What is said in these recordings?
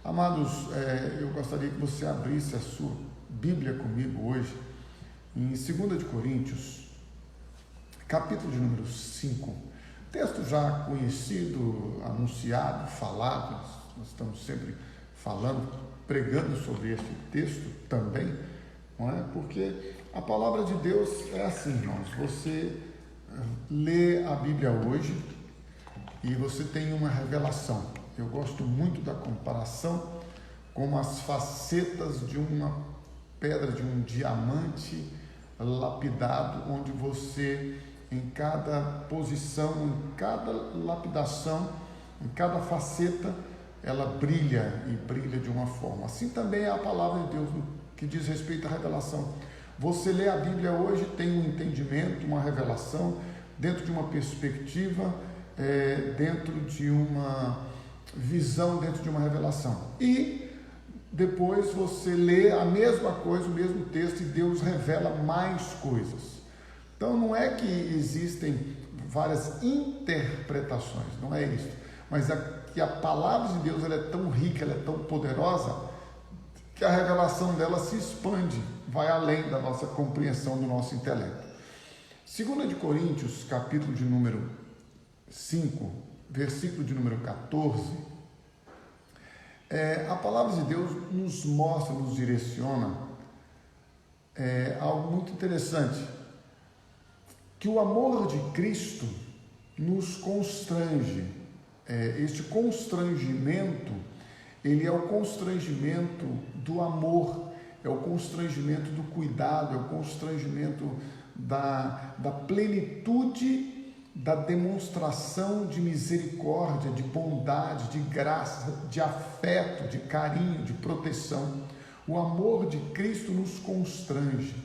Amados, eu gostaria que você abrisse a sua Bíblia comigo hoje, em 2 de Coríntios, capítulo de número 5, texto já conhecido, anunciado, falado, nós estamos sempre falando, pregando sobre este texto também, não é? Porque a palavra de Deus é assim, irmãos, você lê a Bíblia hoje e você tem uma revelação. Eu gosto muito da comparação com as facetas de uma pedra, de um diamante lapidado, onde você, em cada posição, em cada lapidação, em cada faceta, ela brilha e brilha de uma forma. Assim também é a palavra de Deus no que diz respeito à revelação. Você lê a Bíblia hoje, tem um entendimento, uma revelação, dentro de uma perspectiva, dentro de uma visão, dentro de uma revelação. E depois você lê a mesma coisa, o mesmo texto, e Deus revela mais coisas. Então não é que existem várias interpretações, não é isso. Mas é que a palavra de Deus ela é tão rica, ela é tão poderosa, que a revelação dela se expande, vai além da nossa compreensão, do nosso intelecto. 2 de Coríntios, capítulo de número 5, versículo de número 14, a palavra de Deus nos mostra, nos direciona algo muito interessante, que o amor de Cristo nos constrange. Este constrangimento, ele é o constrangimento do amor, é o constrangimento do cuidado, é o constrangimento da plenitude, da demonstração de misericórdia, de bondade, de graça, de afeto, de carinho, de proteção. O amor de Cristo nos constrange,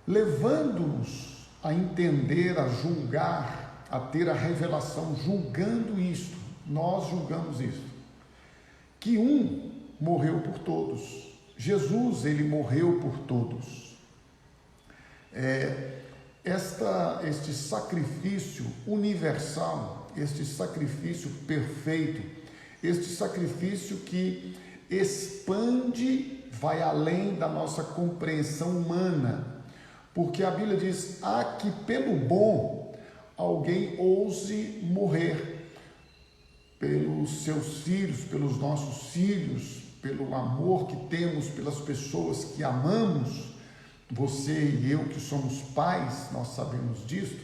levando-nos a entender, a julgar, a ter a revelação, julgando isto, nós julgamos isto, que um morreu por todos, Jesus, ele morreu por todos. Este sacrifício universal, este sacrifício perfeito, este sacrifício que expande, vai além da nossa compreensão humana, porque a Bíblia diz: que pelo bom alguém ouse morrer, pelos seus filhos, pelos nossos filhos, pelo amor que temos pelas pessoas que amamos. Você e eu que somos pais, nós sabemos disso.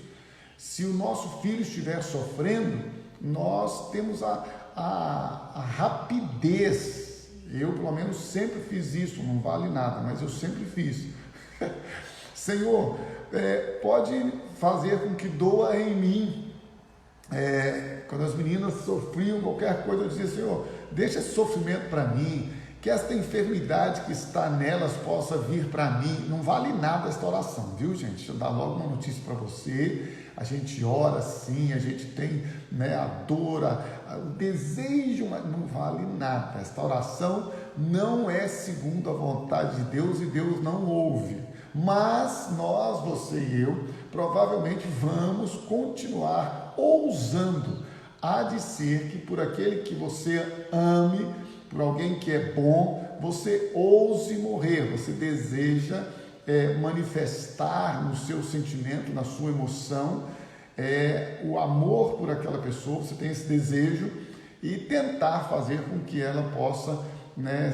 Se o nosso filho estiver sofrendo, nós temos a rapidez. Eu, pelo menos, sempre fiz isso, não vale nada, mas eu sempre fiz. Senhor, pode fazer com que doa em mim. Quando as meninas sofriam qualquer coisa, eu dizia: Senhor, deixa esse sofrimento para mim, que esta enfermidade que está nelas possa vir para mim. Não vale nada esta oração, viu, gente? Deixa eu dar logo uma notícia para você. A gente ora sim, a gente tem a dor, o desejo, mas não vale nada. Esta oração não é segundo a vontade de Deus e Deus não ouve. Mas nós, você e eu, provavelmente vamos continuar ousando. Há de ser que por aquele que você ame, por alguém que é bom, você ouse morrer, você deseja manifestar no seu sentimento, na sua emoção, o amor por aquela pessoa, você tem esse desejo, e tentar fazer com que ela possa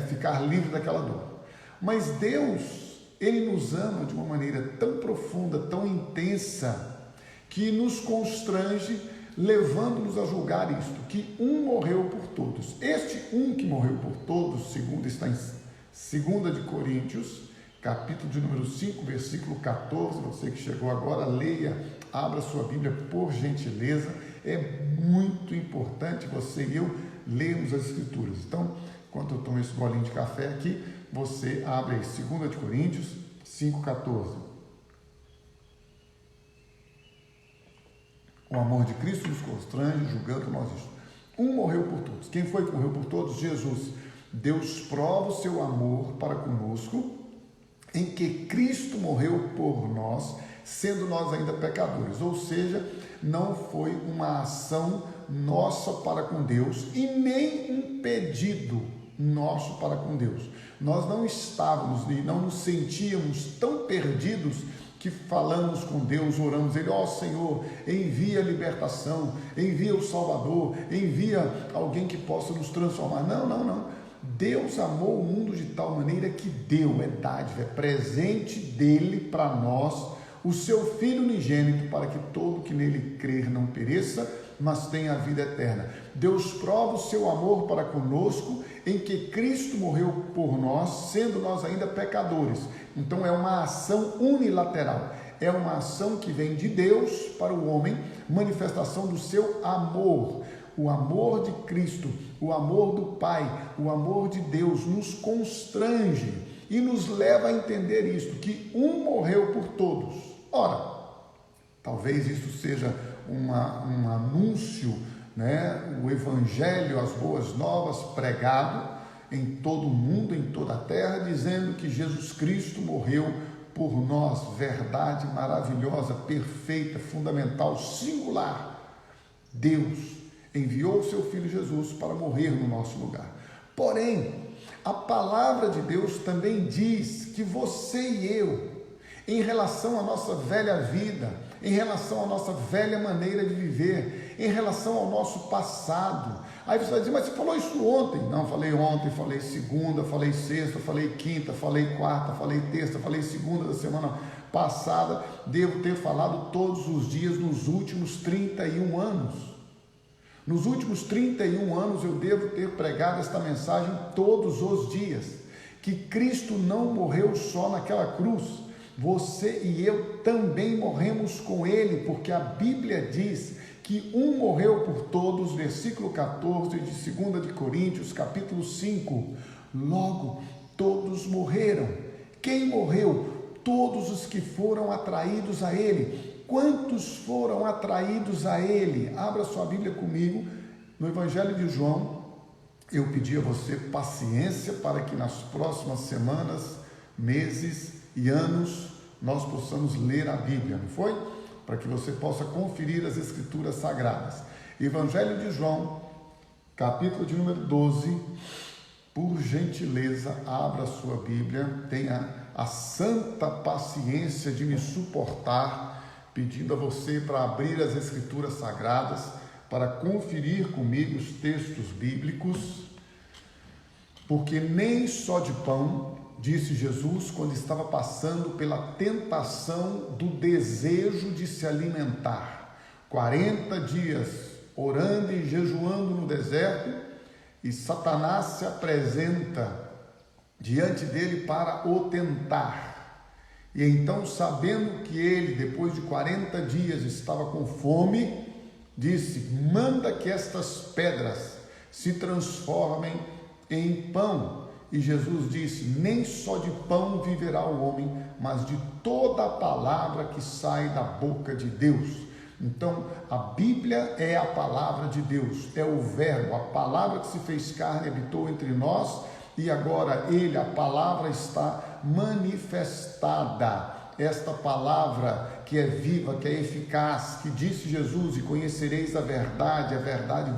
ficar livre daquela dor. Mas Deus, Ele nos ama de uma maneira tão profunda, tão intensa, que nos constrange, levando-nos a julgar isto, que um morreu por todos. Este um que morreu por todos, segundo está em 2 de Coríntios, capítulo de número 5, versículo 14, você que chegou agora, leia, abra sua Bíblia, por gentileza. É muito importante você e eu lermos as Escrituras. Então, enquanto eu tomo esse golinho de café aqui, você abre aí 2 de Coríntios 5, 14. O amor de Cristo nos constrange, julgando nós isto. Um morreu por todos. Quem foi que morreu por todos? Jesus. Deus prova o seu amor para conosco, em que Cristo morreu por nós, sendo nós ainda pecadores. Ou seja, não foi uma ação nossa para com Deus, e nem um pedido nosso para com Deus. Nós não estávamos e não nos sentíamos tão perdidos que falamos com Deus, oramos Ele, ó Senhor, envia a libertação, envia o Salvador, envia alguém que possa nos transformar. Não. Deus amou o mundo de tal maneira que deu, é dádiva, é presente dele para nós, o seu Filho unigênito, para que todo que nele crer não pereça, mas tenha a vida eterna. Deus prova o seu amor para conosco, em que Cristo morreu por nós, sendo nós ainda pecadores. Então é uma ação unilateral, é uma ação que vem de Deus para o homem, manifestação do seu amor. O amor de Cristo, o amor do Pai, o amor de Deus nos constrange e nos leva a entender isto, que um morreu por todos. Ora, talvez isso seja um anúncio, né? O Evangelho, as boas novas, pregado em todo o mundo, em toda a terra, dizendo que Jesus Cristo morreu por nós. Verdade maravilhosa, perfeita, fundamental, singular. Deus enviou o seu Filho Jesus para morrer no nosso lugar. Porém, a palavra de Deus também diz que você e eu, em relação à nossa velha vida, em relação à nossa velha maneira de viver, em relação ao nosso passado. Aí você vai dizer, mas você falou isso ontem? Não, falei ontem, falei segunda, falei sexta, falei quinta, falei quarta, falei terça, falei segunda da semana passada. Devo ter falado todos os dias nos últimos 31 anos. Nos últimos 31 anos eu devo ter pregado esta mensagem todos os dias, que Cristo não morreu só naquela cruz, você e eu também morremos com Ele, porque a Bíblia diz que um morreu por todos, versículo 14 de 2 de Coríntios, capítulo 5, logo todos morreram. Quem morreu? Todos os que foram atraídos a Ele. Quantos foram atraídos a Ele? Abra sua Bíblia comigo, no Evangelho de João. Eu pedi a você paciência para que nas próximas semanas, meses e anos nós possamos ler a Bíblia, não foi? Para que você possa conferir as Escrituras Sagradas. Evangelho de João, capítulo de número 12, por gentileza, abra a sua Bíblia, tenha a santa paciência de me suportar, pedindo a você para abrir as Escrituras Sagradas, para conferir comigo os textos bíblicos, porque nem só de pão, disse Jesus quando estava passando pela tentação do desejo de se alimentar. 40 dias orando e jejuando no deserto, e Satanás se apresenta diante dele para o tentar. E então, sabendo que ele, depois de 40 dias, estava com fome, disse: manda que estas pedras se transformem em pão. E Jesus disse: nem só de pão viverá o homem, mas de toda a palavra que sai da boca de Deus. Então, a Bíblia é a palavra de Deus, é o verbo, a palavra que se fez carne e habitou entre nós, e agora ele, a palavra, está manifestada. Esta palavra que é viva, que é eficaz, que disse Jesus: e conhecereis a verdade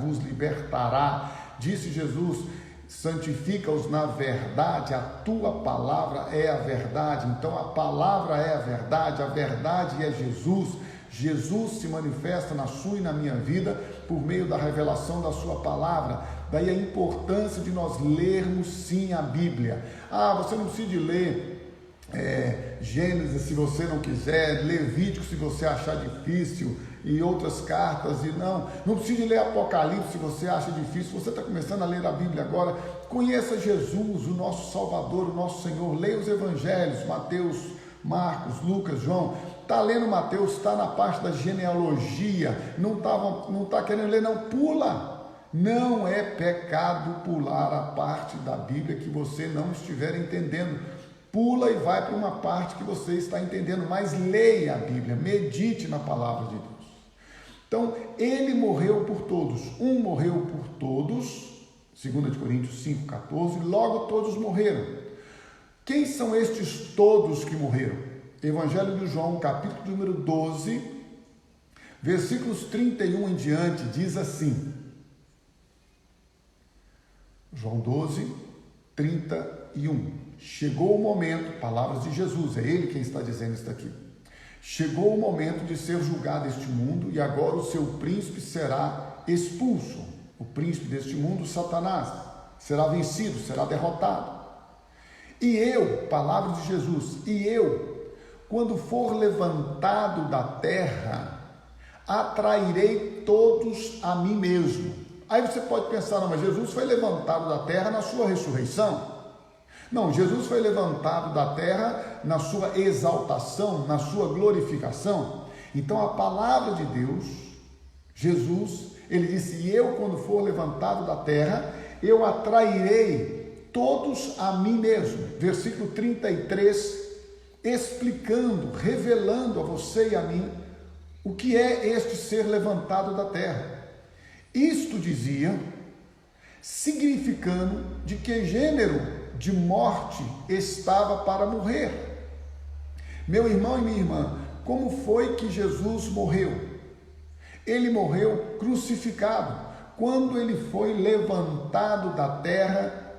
vos libertará. Disse Jesus: santifica-os na verdade, a tua palavra é a verdade. Então a palavra é a verdade é Jesus. Jesus se manifesta na sua e na minha vida por meio da revelação da sua palavra. Daí a importância de nós lermos sim a Bíblia. Você não precisa de ler Gênesis se você não quiser, Levítico se você achar difícil, e outras cartas, e não precisa de ler Apocalipse se você acha difícil. Você está começando a ler a Bíblia agora, conheça Jesus, o nosso Salvador, o nosso Senhor. Leia os Evangelhos, Mateus, Marcos, Lucas, João. Está lendo Mateus, está na parte da genealogia, não está querendo ler, não, pula. Não é pecado pular a parte da Bíblia que você não estiver entendendo. Pula e vai para uma parte que você está entendendo, mas leia a Bíblia, medite na palavra de Deus. Então, ele morreu por todos, um morreu por todos, 2 Coríntios 5,14, logo todos morreram. Quem são estes todos que morreram? Evangelho de João, capítulo número 12, versículos 31 em diante, diz assim, João 12, 31. Chegou o momento, palavras de Jesus, é ele quem está dizendo isso daqui. Chegou o momento de ser julgado este mundo e agora o seu príncipe será expulso. O príncipe deste mundo, Satanás, será vencido, será derrotado. E eu, palavras de Jesus, e eu, quando for levantado da terra, atrairei todos a mim mesmo. Aí você pode pensar, não, mas Jesus foi levantado da terra na sua ressurreição. Não, Jesus foi levantado da terra na sua exaltação, na sua glorificação. Então a palavra de Deus, Jesus, ele disse, e eu quando for levantado da terra, eu atrairei todos a mim mesmo. Versículo 33, explicando, revelando a você e a mim o que é este ser levantado da terra. Isto dizia, significando de que gênero de morte estava para morrer. Meu irmão e minha irmã, como foi que Jesus morreu? Ele morreu crucificado. Quando ele foi levantado da terra,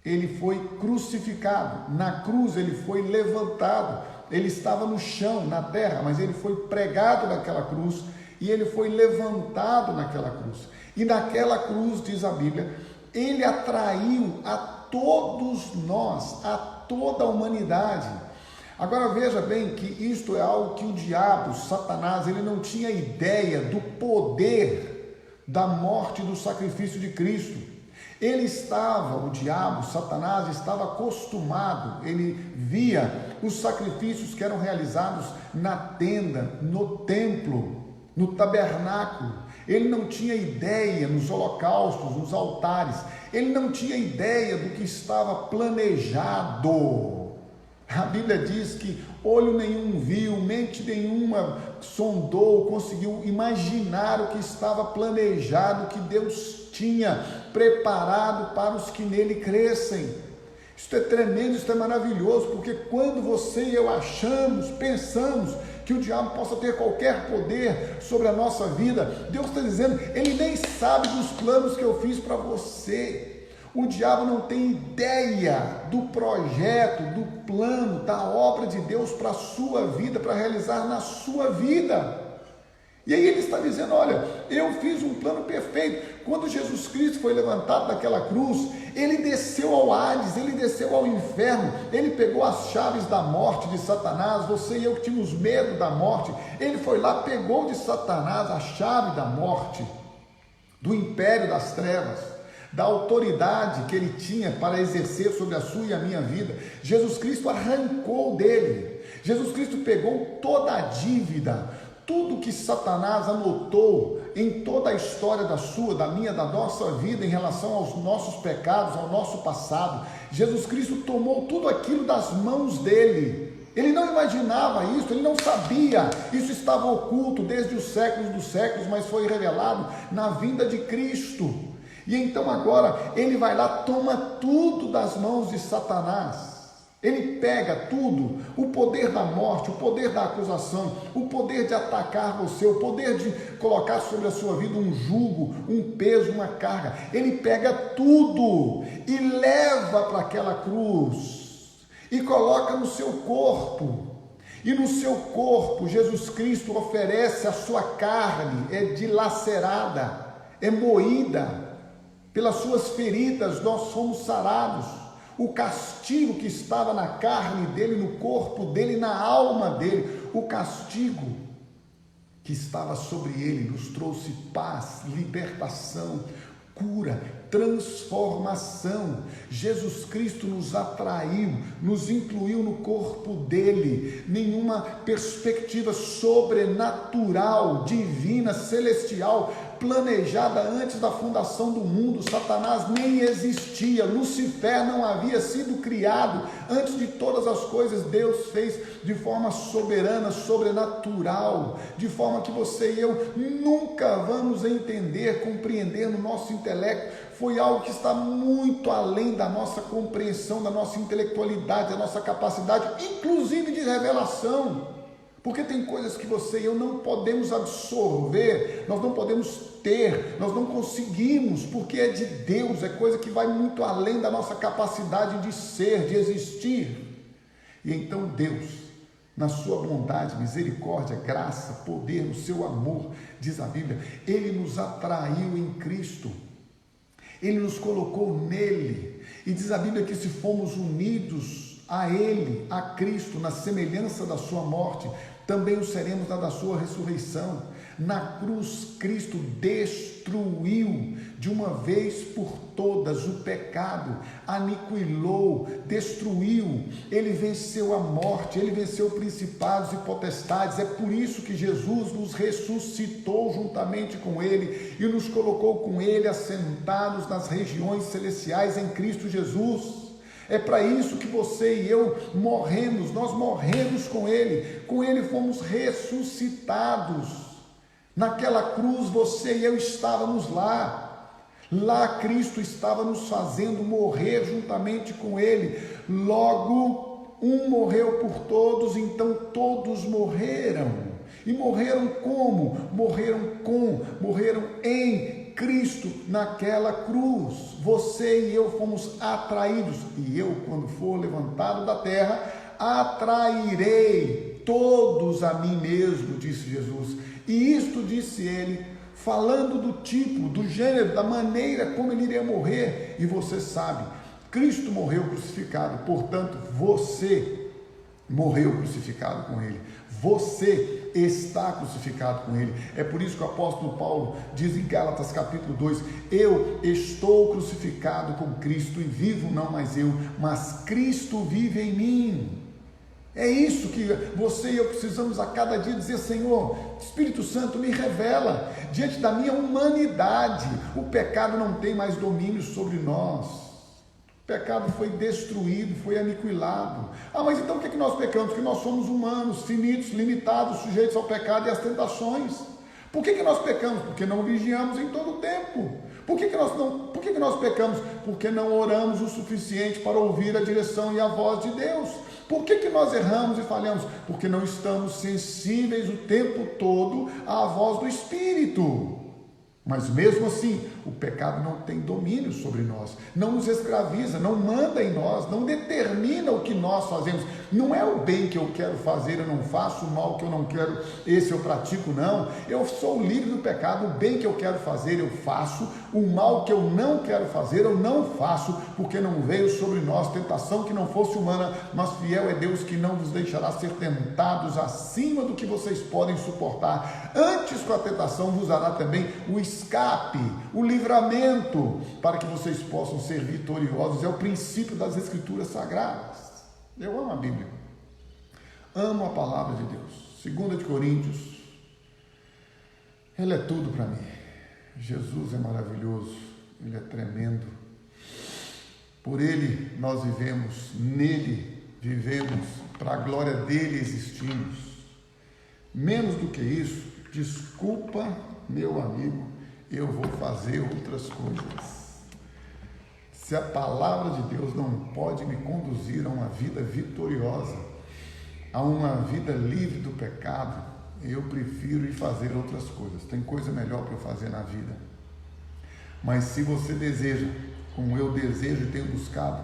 ele foi crucificado. Na cruz ele foi levantado. Ele estava no chão, na terra, mas ele foi pregado naquela cruz e ele foi levantado naquela cruz. E naquela cruz, diz a Bíblia, ele atraiu a todos nós, a toda a humanidade. Agora veja bem que isto é algo que o diabo, Satanás, ele não tinha ideia do poder da morte e do sacrifício de Cristo. Ele estava, o diabo, Satanás, estava acostumado, ele via os sacrifícios que eram realizados na tenda, no templo, no tabernáculo. Ele não tinha ideia nos holocaustos, nos altares, ele não tinha ideia do que estava planejado. A Bíblia diz que olho nenhum viu, mente nenhuma sondou, conseguiu imaginar o que estava planejado, que Deus tinha preparado para os que nele crescem. Isso é tremendo, isso é maravilhoso, porque quando você e eu achamos, pensamos que o diabo possa ter qualquer poder sobre a nossa vida, Deus está dizendo, ele nem sabe dos planos que eu fiz para você. O diabo não tem ideia do projeto, do plano, da obra de Deus para a sua vida, para realizar na sua vida. E aí ele está dizendo, olha, eu fiz um plano perfeito. Quando Jesus Cristo foi levantado daquela cruz, ele desceu ao Hades, ele desceu ao inferno, ele pegou as chaves da morte de Satanás, você e eu que tínhamos medo da morte, ele foi lá, pegou de Satanás a chave da morte, do império das trevas, da autoridade que ele tinha para exercer sobre a sua e a minha vida. Jesus Cristo arrancou dele, Jesus Cristo pegou toda a dívida, tudo que Satanás anotou em toda a história da sua, da minha, da nossa vida em relação aos nossos pecados, ao nosso passado. Jesus Cristo tomou tudo aquilo das mãos dele. Ele não imaginava isso, ele não sabia. Isso estava oculto desde os séculos dos séculos, mas foi revelado na vinda de Cristo. E então agora ele vai lá, toma tudo das mãos de Satanás. Ele pega tudo, o poder da morte, o poder da acusação, o poder de atacar você, o poder de colocar sobre a sua vida um jugo, um peso, uma carga. Ele pega tudo e leva para aquela cruz e coloca no seu corpo. E no seu corpo, Jesus Cristo oferece a sua carne, é dilacerada, é moída, pelas suas feridas nós somos sarados. O castigo que estava na carne dele, no corpo dele, na alma dele, o castigo que estava sobre ele nos trouxe paz, libertação, cura, transformação. Jesus Cristo nos atraiu, nos incluiu no corpo dele. Nenhuma perspectiva sobrenatural, divina, celestial, planejada antes da fundação do mundo. Satanás nem existia, Lucifer não havia sido criado. Antes de todas as coisas, Deus fez de forma soberana, sobrenatural, de forma que você e eu nunca vamos entender, compreender no nosso intelecto. Foi algo que está muito além da nossa compreensão, da nossa intelectualidade, da nossa capacidade, inclusive de revelação. Porque tem coisas que você e eu não podemos absorver, nós não podemos ter, nós não conseguimos, porque é de Deus, é coisa que vai muito além da nossa capacidade de ser, de existir. E então Deus, na sua bondade, misericórdia, graça, poder, no seu amor, diz a Bíblia, Ele nos atraiu em Cristo, Ele nos colocou nele, e diz a Bíblia que se fomos unidos a Ele, a Cristo, na semelhança da sua morte, também o seremos na da sua ressurreição. Na cruz, Cristo destruiu de uma vez por todas o pecado, aniquilou, destruiu, Ele venceu a morte, Ele venceu principados e potestades. É por isso que Jesus nos ressuscitou juntamente com Ele e nos colocou com Ele assentados nas regiões celestiais em Cristo Jesus. É para isso que você e eu morremos, nós morremos com Ele fomos ressuscitados. Naquela cruz você e eu estávamos lá Cristo estava nos fazendo morrer juntamente com Ele. Logo, um morreu por todos, então todos morreram. E morreram como? Morreram em Cristo naquela cruz. Você e eu fomos atraídos, e eu, quando for levantado da terra, atrairei todos a mim mesmo, disse Jesus. E isto disse ele, falando do tipo, do gênero, da maneira como ele iria morrer. E você sabe, Cristo morreu crucificado, portanto, você morreu crucificado com ele. Você está crucificado com ele. É por isso que o apóstolo Paulo diz em Gálatas capítulo 2, eu estou crucificado com Cristo e vivo não mais eu, mas Cristo vive em mim. É isso que você e eu precisamos a cada dia dizer, Senhor, Espírito Santo me revela, diante da minha humanidade, o pecado não tem mais domínio sobre nós. O pecado foi destruído, foi aniquilado. Mas então o que nós pecamos? Porque nós somos humanos, finitos, limitados, sujeitos ao pecado e às tentações. Por que nós pecamos? Porque não vigiamos em todo o tempo. Por que nós pecamos? Porque não oramos o suficiente para ouvir a direção e a voz de Deus. Por que nós erramos e falhamos? Porque não estamos sensíveis o tempo todo à voz do Espírito. Mas mesmo assim, o pecado não tem domínio sobre nós, não nos escraviza, não manda em nós, não determina o que nós fazemos. Não é o bem que eu quero fazer, eu não faço, o mal que eu não quero, esse eu pratico, não. Eu sou livre do pecado, o bem que eu quero fazer eu faço, o mal que eu não quero fazer eu não faço, porque não veio sobre nós tentação que não fosse humana, mas fiel é Deus que não vos deixará ser tentados acima do que vocês podem suportar. Antes com a tentação vos dará também o escape, o livramento, para que vocês possam ser vitoriosos. É o princípio das Escrituras Sagradas. Eu amo a Bíblia, amo a palavra de Deus. 2 de Coríntios, ela é tudo para mim. Jesus é maravilhoso, Ele é tremendo. Por Ele nós vivemos, nele vivemos, para a glória dele existimos. Menos do que isso, desculpa, meu amigo, eu vou fazer outras coisas. Se a palavra de Deus não pode me conduzir a uma vida vitoriosa, a uma vida livre do pecado, eu prefiro ir fazer outras coisas. Tem coisa melhor para eu fazer na vida. Mas se você deseja, como eu desejo e tenho buscado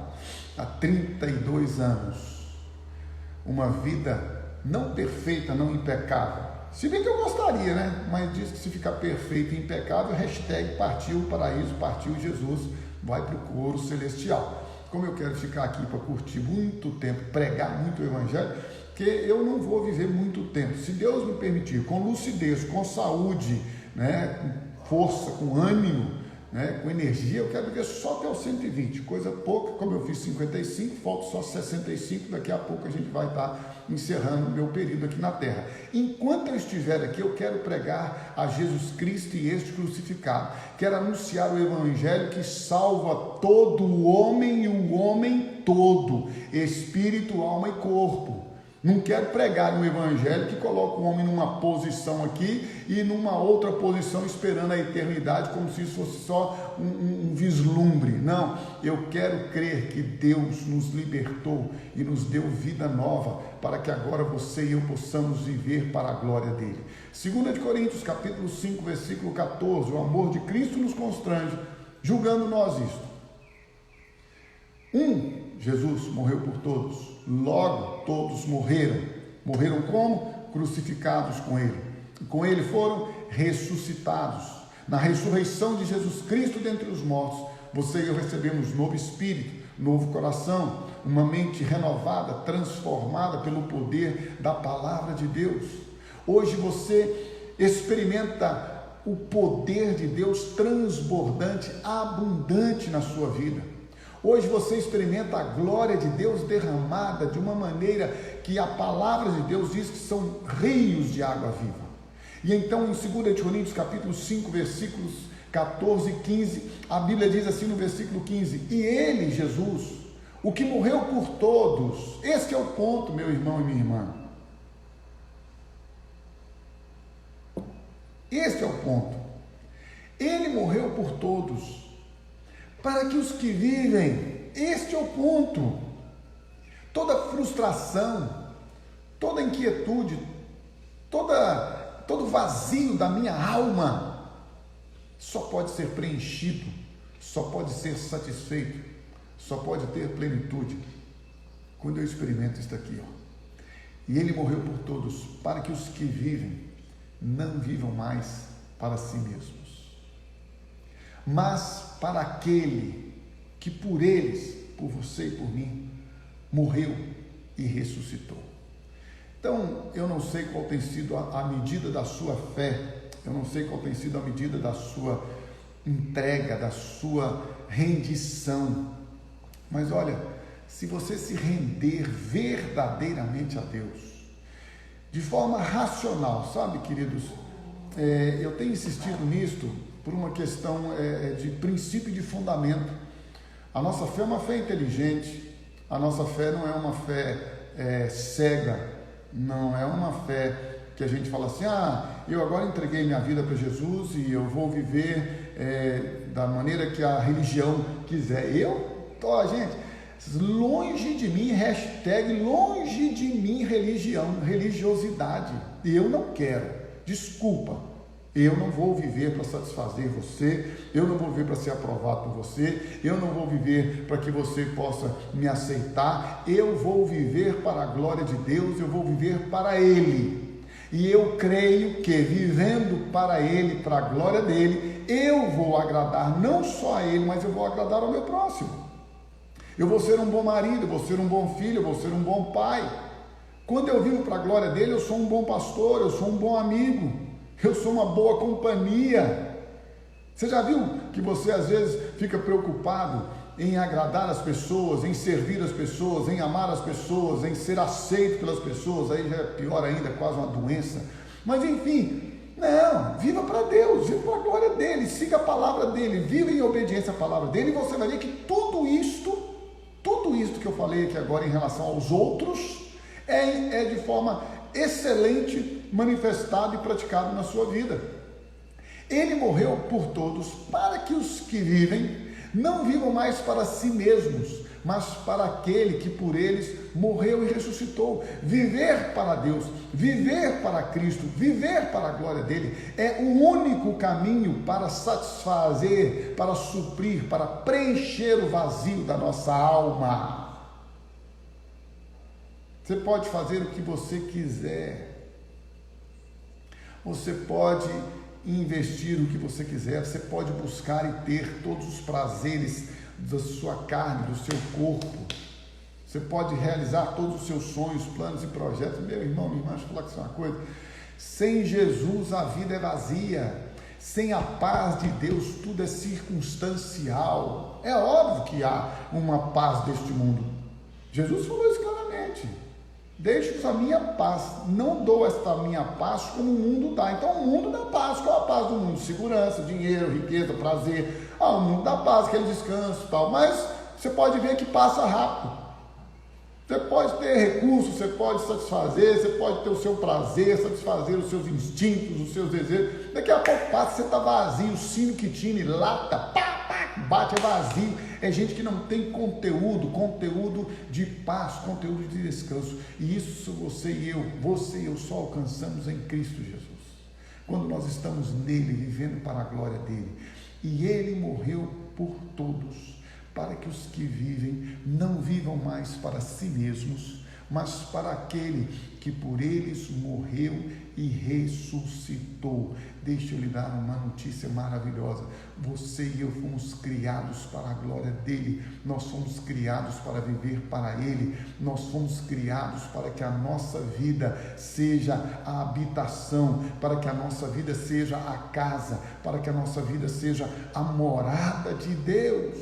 há 32 anos, uma vida não perfeita, não impecável, se bem que eu gostaria, né? Mas diz que se ficar perfeito e impecável, hashtag partiu o paraíso, partiu Jesus, vai para o coro celestial. Como eu quero ficar aqui para curtir muito tempo, pregar muito o evangelho, que eu não vou viver muito tempo. Se Deus me permitir, com lucidez, com saúde, né, com força, com ânimo, né, com energia, eu quero viver só até os 120, coisa pouca. Como eu fiz 55, falta só 65, daqui a pouco a gente vai estar encerrando o meu período aqui na terra. Enquanto eu estiver aqui, eu quero pregar a Jesus Cristo e este crucificado, quero anunciar o evangelho que salva todo o homem e o homem todo, espírito, alma e corpo. Não quero pregar um evangelho que coloca o homem numa posição aqui e numa outra posição esperando a eternidade, como se isso fosse só um vislumbre. Não, eu quero crer que Deus nos libertou e nos deu vida nova, para que agora você e eu possamos viver para a glória dele. 2 Coríntios capítulo 5, versículo 14, o amor de Cristo nos constrange, julgando nós isto. Jesus morreu por todos, logo todos morreram. Morreram como? Crucificados com ele. E com ele foram ressuscitados. Na ressurreição de Jesus Cristo dentre os mortos, você e eu recebemos novo espírito, novo coração, uma mente renovada, transformada pelo poder da palavra de Deus. Hoje você experimenta o poder de Deus transbordante, abundante na sua vida. Hoje você experimenta a glória de Deus derramada de uma maneira que a palavra de Deus diz que são rios de água viva. E então em 2 Coríntios capítulo 5, versículos 14 e 15, a Bíblia diz assim no versículo 15: e ele, Jesus, o que morreu por todos, este é o ponto, meu irmão e minha irmã. Este é o ponto. Ele morreu por todos, para que os que vivem, este é o ponto. Toda frustração, toda inquietude, todo vazio da minha alma só pode ser preenchido, só pode ser satisfeito, só pode ter plenitude quando eu experimento isso aqui, ó. E ele morreu por todos, para que os que vivem não vivam mais para si mesmos, mas para aquele que por eles, por você e por mim, morreu e ressuscitou. Então, eu não sei qual tem sido a medida da sua fé, eu não sei qual tem sido a medida da sua entrega, da sua rendição, mas olha, se você se render verdadeiramente a Deus, de forma racional, sabe, queridos, eu tenho insistido nisto por uma questão de princípio e de fundamento. A nossa fé é uma fé inteligente, a nossa fé não é uma fé cega, não é uma fé que a gente fala assim, eu agora entreguei minha vida para Jesus e eu vou viver da maneira que a religião quiser. Gente, longe de mim, longe de mim religiosidade, eu não quero, desculpa. Eu não vou viver para satisfazer você, eu não vou viver para ser aprovado por você, eu não vou viver para que você possa me aceitar, eu vou viver para a glória de Deus, eu vou viver para Ele. E eu creio que vivendo para Ele, para a glória dEle, eu vou agradar não só a Ele, mas eu vou agradar ao meu próximo. Eu vou ser um bom marido, eu vou ser um bom filho, eu vou ser um bom pai. Quando eu vivo para a glória dEle, eu sou um bom pastor, eu sou um bom amigo. Eu sou uma boa companhia. Você já viu que você às vezes fica preocupado em agradar as pessoas, em servir as pessoas, em amar as pessoas, em ser aceito pelas pessoas? Aí já é pior ainda, quase uma doença. Mas enfim, não, viva para Deus, viva para a glória dEle, siga a palavra dEle, viva em obediência à palavra dEle, e você vai ver que tudo isto que eu falei aqui agora em relação aos outros, é de forma excelente manifestado e praticado na sua vida. Ele morreu por todos, para que os que vivem não vivam mais para si mesmos, mas para aquele que por eles morreu e ressuscitou. Viver para Deus, viver para Cristo, viver para a glória dele é o único caminho para satisfazer, para suprir, para preencher o vazio da nossa alma. Você pode fazer o que você quiser, você pode investir o que você quiser, você pode buscar e ter todos os prazeres da sua carne, do seu corpo, você pode realizar todos os seus sonhos, planos e projetos. Meu irmão, minha irmã, deixa eu falar com você uma coisa: sem Jesus a vida é vazia, sem a paz de Deus tudo é circunstancial. É óbvio que há uma paz deste mundo, Jesus falou isso claramente: deixo a minha paz, não dou esta minha paz como o mundo dá. Então o mundo dá paz. Qual é a paz do mundo? Segurança, dinheiro, riqueza, prazer. O mundo dá paz, aquele descanso e tal, mas você pode ver que passa rápido. Você pode ter recursos, você pode satisfazer, você pode ter o seu prazer, satisfazer os seus instintos, os seus desejos. Daqui a pouco passa, você está vazio, sino que tine, lata, pá, pá, bate, é vazio. É gente que não tem conteúdo de paz, conteúdo de descanso. E isso você e eu só alcançamos em Cristo Jesus. Quando nós estamos nele, vivendo para a glória dele. E ele morreu por todos, para que os que vivem não vivam mais para si mesmos, mas para aquele que por eles morreu e ressuscitou. Deixa eu lhe dar uma notícia maravilhosa. Você e eu fomos criados para a glória dele. Nós fomos criados para viver para ele. Nós fomos criados para que a nossa vida seja a habitação, para que a nossa vida seja a casa, para que a nossa vida seja a morada de Deus.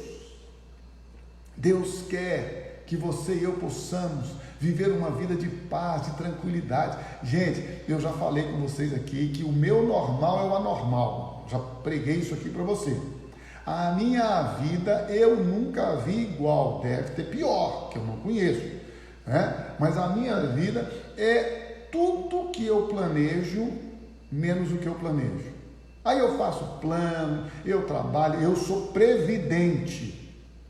Deus quer que você e eu possamos viver uma vida de paz, de tranquilidade. Gente, eu já falei com vocês aqui que o meu normal é o anormal. Já preguei isso aqui para você. A minha vida eu nunca vi igual. Deve ter pior, que eu não conheço, né? Mas a minha vida é tudo que eu planejo, menos o que eu planejo. Aí eu faço plano, eu trabalho, eu sou previdente.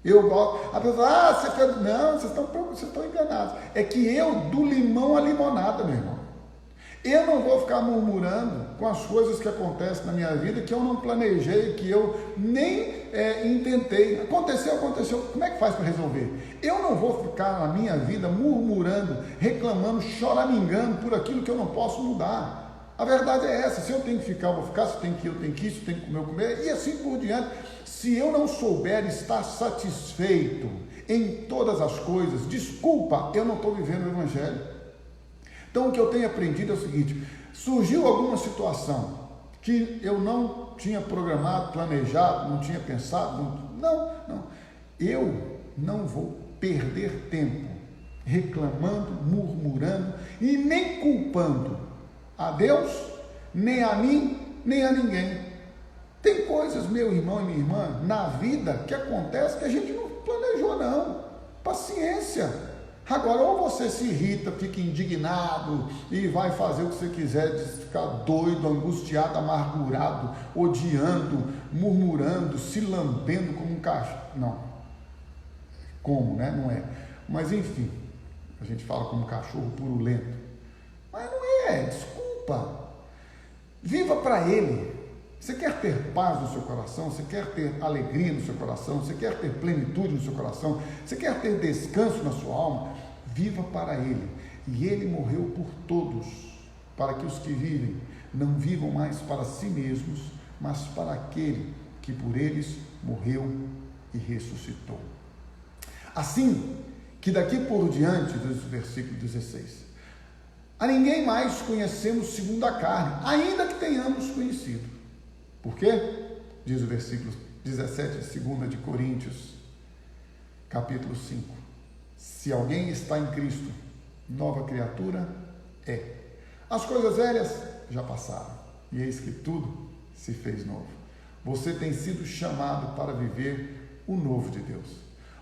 Eu gosto. A pessoa, você fez. Não, vocês estão enganados. É que eu, do limão à limonada, meu irmão. Eu não vou ficar murmurando com as coisas que acontecem na minha vida, que eu não planejei, que eu nem intentei. Aconteceu. Como é que faz para resolver? Eu não vou ficar na minha vida murmurando, reclamando, choramingando por aquilo que eu não posso mudar. A verdade é essa. Se eu tenho que ficar, eu vou ficar. Se tem que ir, eu tenho que ir. Se tem que comer, eu comer. E assim por diante. Se eu não souber estar satisfeito em todas as coisas, desculpa, eu não estou vivendo o Evangelho. Então o que eu tenho aprendido é o seguinte: surgiu alguma situação que eu não tinha programado, planejado, não tinha pensado, não. Eu não vou perder tempo reclamando, murmurando e nem culpando a Deus, nem a mim, nem a ninguém. Tem coisas, meu irmão e minha irmã, na vida que acontece que a gente não planejou, não. Paciência. Agora, ou você se irrita, fica indignado e vai fazer o que você quiser, ficar doido, angustiado, amargurado, odiando, murmurando, se lambendo como um cachorro. Não. Como, né? Não é. Mas, enfim, a gente fala como um cachorro purulento. Mas não é, desculpa. Viva para ele. Você quer ter paz no seu coração? Você quer ter alegria no seu coração? Você quer ter plenitude no seu coração? Você quer ter descanso na sua alma? Viva para ele. E ele morreu por todos, para que os que vivem não vivam mais para si mesmos, mas para aquele que por eles morreu e ressuscitou. Assim que daqui por diante, do versículo 16, a ninguém mais conhecemos segundo a carne, ainda que tenhamos conhecido. Por quê? Diz o versículo 17 de 2 de Coríntios, capítulo 5. Se alguém está em Cristo, nova criatura é. As coisas velhas já passaram, e eis que tudo se fez novo. Você tem sido chamado para viver o novo de Deus.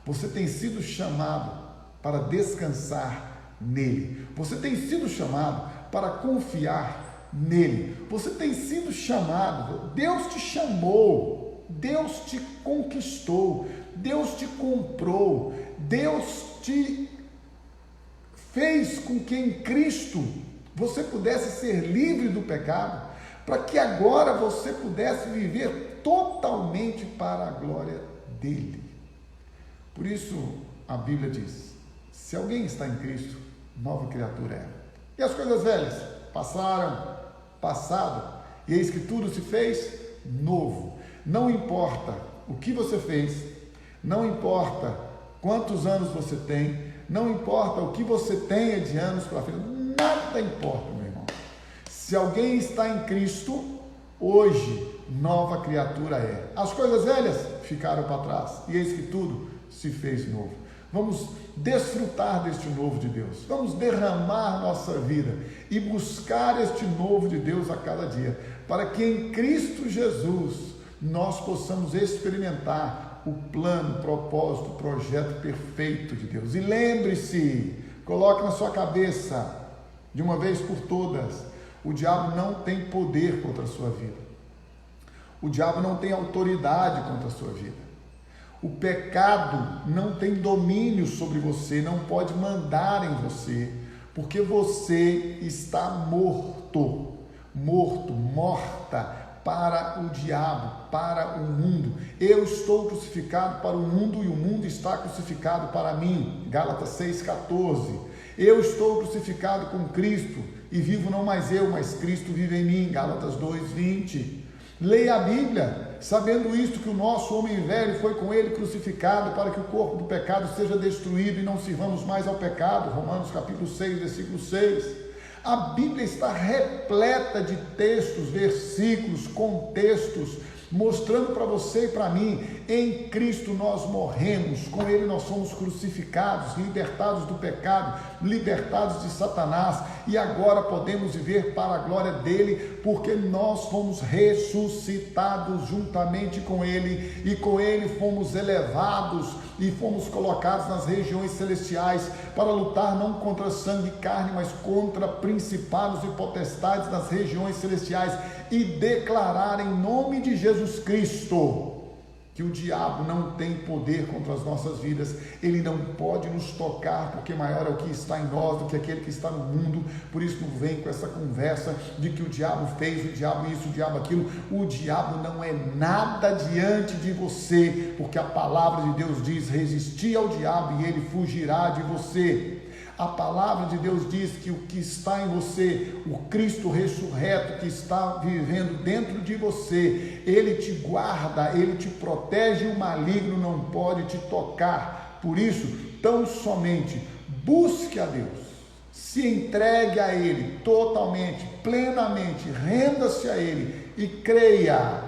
Você tem sido chamado para descansar nele. Você tem sido chamado para confiar nele. Você tem sido chamado, Deus te chamou, Deus te conquistou, Deus te comprou, Deus te fez com que em Cristo você pudesse ser livre do pecado, para que agora você pudesse viver totalmente para a glória dele. Por isso a Bíblia diz: se alguém está em Cristo, nova criatura é. E as coisas velhas passaram, passado, e eis que tudo se fez novo. Não importa o que você fez, não importa quantos anos você tem, não importa o que você tenha de anos para frente, nada importa, meu irmão. Se alguém está em Cristo, hoje, nova criatura é. As coisas velhas ficaram para trás, e eis que tudo se fez novo. Vamos desfrutar deste novo de Deus. Vamos derramar nossa vida e buscar este novo de Deus a cada dia, para que em Cristo Jesus nós possamos experimentar o plano, o propósito, o projeto perfeito de Deus. E lembre-se, coloque na sua cabeça, de uma vez por todas, o diabo não tem poder contra a sua vida. O diabo não tem autoridade contra a sua vida. O pecado não tem domínio sobre você, não pode mandar em você, porque você está morto, morta para o diabo, para o mundo. Eu estou crucificado para o mundo e o mundo está crucificado para mim. Gálatas 6,14. Eu estou crucificado com Cristo e vivo não mais eu, mas Cristo vive em mim. Gálatas 2,20. Leia a Bíblia, sabendo isto, que o nosso homem velho foi com ele crucificado para que o corpo do pecado seja destruído e não sirvamos mais ao pecado. Romanos capítulo 6, versículo 6. A Bíblia está repleta de textos, versículos, contextos, mostrando para você e para mim, em Cristo nós morremos, com Ele nós somos crucificados, libertados do pecado, libertados de Satanás, e agora podemos viver para a glória dEle, porque nós fomos ressuscitados juntamente com Ele, e com Ele fomos elevados, e fomos colocados nas regiões celestiais, para lutar não contra sangue e carne, mas contra principados e potestades nas regiões celestiais, e declarar em nome de Jesus Cristo que o diabo não tem poder contra as nossas vidas, ele não pode nos tocar, porque maior é o que está em nós do que aquele que está no mundo. Por isso não vem com essa conversa de que o diabo fez, o diabo isso, o diabo aquilo. O diabo não é nada diante de você, porque a palavra de Deus diz: resistir ao diabo e ele fugirá de você. A palavra de Deus diz que o que está em você, o Cristo ressurreto que está vivendo dentro de você, Ele te guarda, Ele te protege, o maligno não pode te tocar. Por isso, tão somente busque a Deus, se entregue a Ele totalmente, plenamente, renda-se a Ele e creia.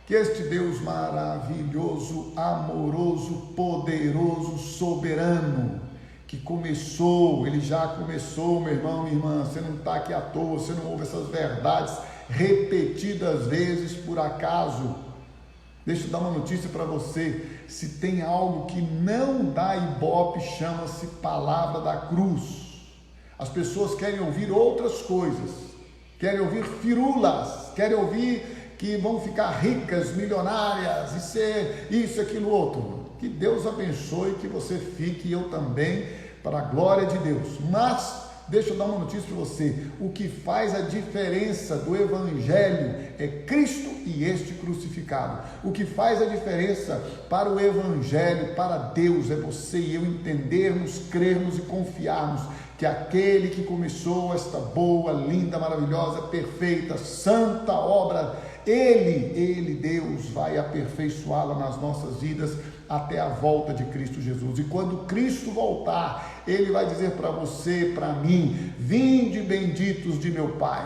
Que este Deus maravilhoso, amoroso, poderoso, soberano, que começou, Ele já começou, meu irmão, minha irmã, você não está aqui à toa, você não ouve essas verdades repetidas vezes por acaso. Deixa eu dar uma notícia para você: se tem algo que não dá ibope, chama-se palavra da cruz. As pessoas querem ouvir outras coisas, querem ouvir firulas, querem ouvir que vão ficar ricas, milionárias, e ser isso, aquilo, outro. Que Deus abençoe, que você fique, e eu também, para a glória de Deus. Mas, deixa eu dar uma notícia para você: o que faz a diferença do Evangelho é Cristo e este crucificado. O que faz a diferença para o Evangelho, para Deus, é você e eu entendermos, crermos e confiarmos que aquele que começou esta boa, linda, maravilhosa, perfeita, santa obra, Ele, Deus, vai aperfeiçoá-la nas nossas vidas até a volta de Cristo Jesus. E quando Cristo voltar, Ele vai dizer para você, para mim: vinde benditos de meu Pai,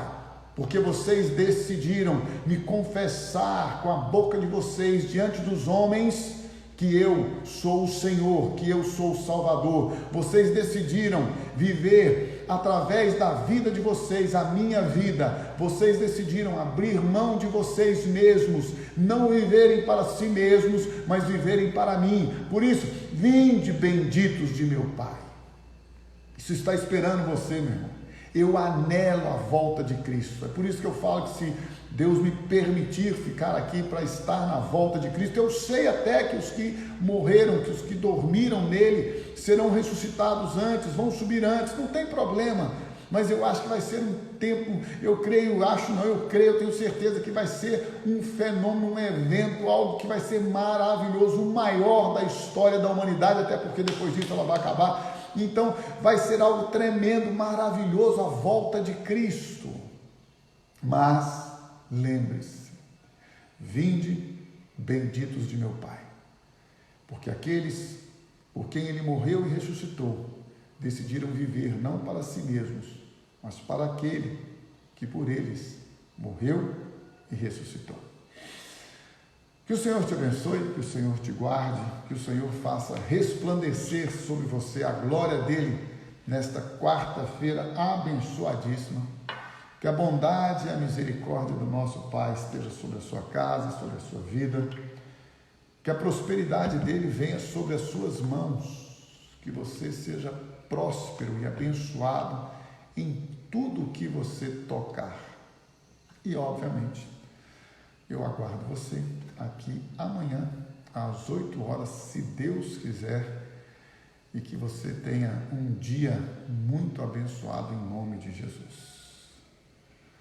porque vocês decidiram me confessar com a boca de vocês diante dos homens que eu sou o Senhor, que eu sou o Salvador. Vocês decidiram viver através da vida de vocês a minha vida. Vocês decidiram abrir mão de vocês mesmos, não viverem para si mesmos, mas viverem para mim. Por isso, vinde benditos de meu Pai. Isso está esperando você, meu irmão. Eu anelo a volta de Cristo. É por isso que eu falo que, se Deus me permitir ficar aqui para estar na volta de Cristo, eu sei até que os que morreram, que os que dormiram nele, serão ressuscitados antes, vão subir antes, não tem problema. Mas eu acho que vai ser um tempo, eu creio, eu tenho certeza que vai ser um fenômeno, um evento, algo que vai ser maravilhoso, o maior da história da humanidade, até porque depois disso ela vai acabar. Então vai ser algo tremendo, maravilhoso, a volta de Cristo. Mas lembre-se: vinde benditos de meu Pai, porque aqueles por quem Ele morreu e ressuscitou decidiram viver não para si mesmos, mas para aquele que por eles morreu e ressuscitou. Que o Senhor te abençoe, que o Senhor te guarde, que o Senhor faça resplandecer sobre você a glória dEle nesta quarta-feira abençoadíssima. Que a bondade e a misericórdia do nosso Pai esteja sobre a sua casa, sobre a sua vida. Que a prosperidade dele venha sobre as suas mãos. Que você seja próspero e abençoado em tudo que você tocar. E, obviamente, eu aguardo você aqui amanhã, às 8 horas, se Deus quiser, e que você tenha um dia muito abençoado em nome de Jesus.